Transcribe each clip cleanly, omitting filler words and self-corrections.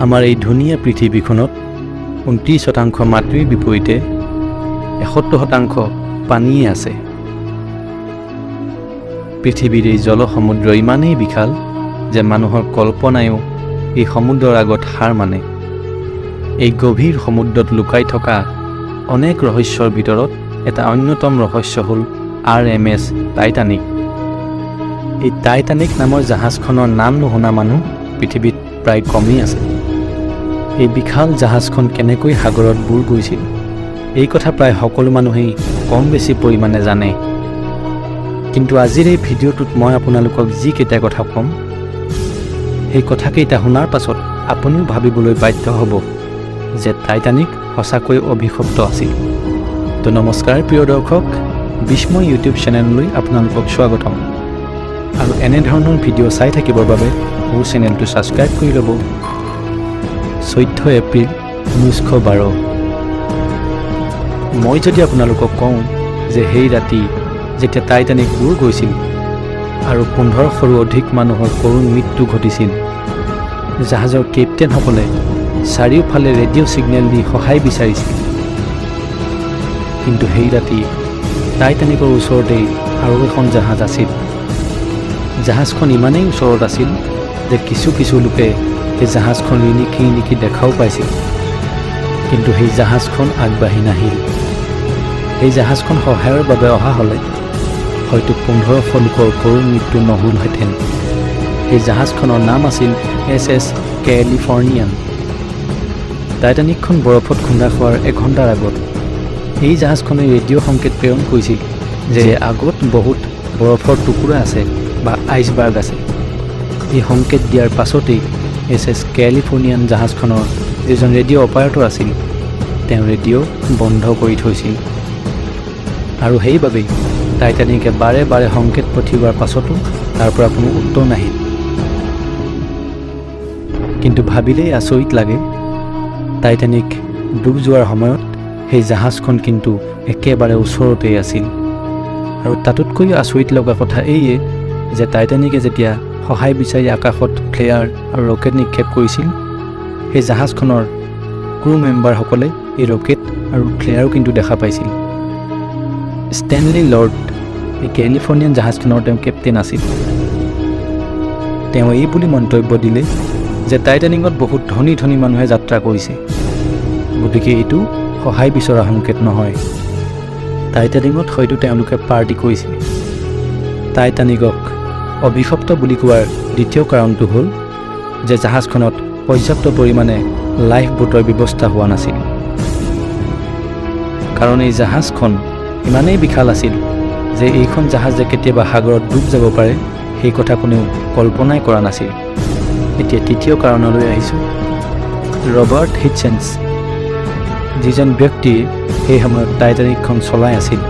আমাৰ এই ধুনীয়া পৃথিৱীখনত 29% মাটিৰ বিপৰীতে 71% পানীয়ে আছে। পৃথিৱীৰ এই জলসমুদ্ৰ ইমানেই বিশাল যে মানুহৰ কল্পনায়ো এই সমুদ্ৰৰ আগত হাৰ মানে। এই গভীৰ সমুদ্ৰত লুকাই থকা অনেক ৰহস্যৰ ভিতৰত এটা অন্যতম ৰহস্য হ'ল RMS টাইটানিক। এই টাইটানিক নামৰ জাহাজখনৰ নাম নুশুনা মানুহ পৃথিৱীত প্ৰায় কমেই আছে। এই বিশাল জাহাজখন কেনেকৈ সাগৰত বুৰ গৈছিল এই কথা প্ৰায় সকলো মানুহেই কম বেছি পৰিমাণে জানে। কিন্তু আজিৰ এই ভিডিঅ'টোত মই আপোনালোকক যিকেইটা কথা ক'ম সেই কথাকেইটা শুনাৰ পাছত আপুনিও ভাবিবলৈ বাধ্য হ'ব যে টাইটানিক সঁচাকৈ অভিশপ্ত আছিল। তো নমস্কাৰ প্ৰিয় দৰ্শক, বিস্ময় ইউটিউব চেনেললৈ আপোনালোকক স্বাগতম। আৰু এনেধৰণৰ ভিডিঅ' চাই থাকিবৰ বাবে মোৰ চেনেলটো ছাবস্ক্ৰাইব কৰি ল'ব। 14 এপ্ৰিল 1912। মই যদি আপোনালোকক কওঁ যে সেই ৰাতি যেতিয়া টাইটানিক বুৰ গৈছিল আৰু 1500ৰো অধিক মানুহৰ কৰুণ মৃত্যু ঘটিছিল, জাহাজৰ কেপ্টেইনসকলে চাৰিওফালে ৰেডিঅ' ছিগনেল দি সহায় বিচাৰিছিল, কিন্তু সেই ৰাতি টাইটানিকৰ ওচৰতেই আৰু এখন জাহাজ আছিল। জাহাজখন ইমানেই ওচৰত আছিল যে কিছু লোকে সেই জাহাজখন ৰিণিকি দেখাও পাইছিল, কিন্তু সেই জাহাজখন আগবাঢ়ি নাহিল। সেই জাহাজখন সহায়ৰ বাবে অহা হ'লে হয়তো 1500 লোকৰ কৰুণ মৃত্যু নহ'লহেঁতেন। সেই জাহাজখনৰ নাম আছিল SS কেলিফৰ্নিয়ান। টাইটানিকখন বৰফত খুন্দা খোৱাৰ এঘণ্টাৰ আগত এই জাহাজখনে ৰেডিঅ' সংকেত প্ৰেৰণ কৰিছিল যে আগত বহুত বৰফৰ টুকুৰা আছে বা আইচবাৰ্গ আছে। এই সংকেত দিয়াৰ পাছতেই SS কেলিফৰ্নিয়ান জাহাজখনৰ যিজন ৰেডিঅ' অপাৰেটৰ আছিল তেওঁ ৰেডিঅ' বন্ধ কৰি থৈছিল। আৰু সেইবাবেই টাইটানিকে বাৰে বাৰে সংকেত পঠিওৱাৰ পাছতো তাৰ পৰা কোনো উত্তৰ নাহিল। কিন্তু ভাবিলেই আচৰিত লাগে, টাইটানিক ডুব যোৱাৰ সময়ত সেই জাহাজখন কিন্তু একেবাৰে ওচৰতেই আছিল। আৰু তাতোতকৈ আচৰিত লগা কথা এইয়ে যে টাইটানিকে যেতিয়া সহায় বিচাৰি আকাশত ফ্লেয়াৰ আৰু ৰকেট নিক্ষেপ কৰিছিল, সেই জাহাজখনৰ ক্ৰু মেম্বাৰসকলে এই ৰকেট আৰু ফ্লেয়াৰো কিন্তু দেখা পাইছিল। ষ্টেনলি লৰ্ড এই কেলিফৰ্নিয়ান জাহাজখনৰ তেওঁ কেপ্টেইন আছিল। তেওঁ এই বুলি মন্তব্য দিলে যে টাইটানিকত বহুত ধনী মানুহে যাত্ৰা কৰিছে, গতিকে এইটো সহায় বিচৰা সংকেত নহয়। টাইটানিকত হয়তো তেওঁলোকে পাৰ্টি কৰিছে। টাইটানিকক অভিশপ্ত বুলি কোৱাৰ দ্বিতীয় কাৰণটো হ'ল যে জাহাজখনত পৰ্যাপ্ত পৰিমাণে লাইফ বোটৰ ব্যৱস্থা হোৱা নাছিল। কাৰণ এই জাহাজখন ইমানেই বিশাল আছিল যে এইখন জাহাজ যে কেতিয়াবা সাগৰত ডুব যাব পাৰে সেই কথা কোনেও কল্পনাই কৰা নাছিল। এতিয়া তৃতীয় কাৰণলৈ আহিছোঁ। ৰবাৰ্ট হিটচেন্স, যিজন ব্যক্তিয়ে সেই সময়ত টাইটানিকখন চলাই আছিল,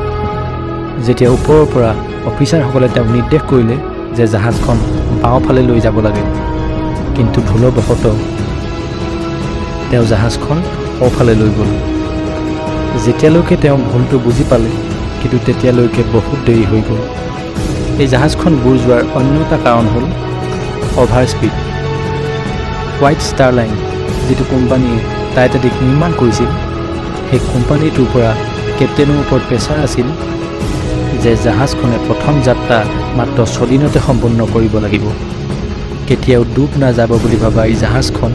যেতিয়া ওপৰৰ পৰা অফিচাৰসকলে তেওঁক নিৰ্দেশ কৰিলে যে জাহাজখন বাওঁফালে লৈ যাব লাগে, কিন্তু ভুলবশতঃ তেওঁ জাহাজখন সোঁফালে লৈ গ'ল। যেতিয়ালৈকে তেওঁ ভুলটো বুজি পালে কিন্তু তেতিয়ালৈকে বহুত দেৰি হৈ গ'ল। এই জাহাজখন বুৰ যোৱাৰ অন্য এটা কাৰণ হ'ল over speed. White star line যিটো কোম্পানীয়ে টাইটানিক নিৰ্মাণ কৰিছিল, সেই কোম্পানীটোৰ পৰা কেপ্টেইনৰ ওপৰত প্ৰেছাৰ আছিল যে জাহাজখনে প্ৰথম যাত্ৰা মাত্ৰ 6 দিনতে সম্পন্ন কৰিব লাগিব। কেতিয়াও ডুব নাযাব বুলি ভাবা এই জাহাজখন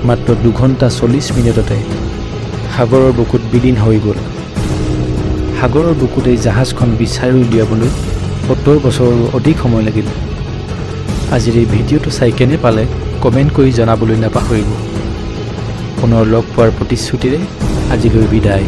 মাত্ৰ 2 ঘণ্টা 40 মিনিটতে সাগৰৰ বুকুত বিলীন হৈ গ'ল। সাগৰৰ বুকুত এই জাহাজখন বিচাৰি উলিয়াবলৈ 70 বছৰৰো অধিক সময় লাগিল। আজিৰ এই ভিডিঅ'টো চাই কেনে পালে কমেণ্ট কৰি জনাবলৈ নাপাহৰিব। পুনৰ লগ পোৱাৰ প্ৰতিশ্ৰুতিৰে আজিলৈ বিদায়।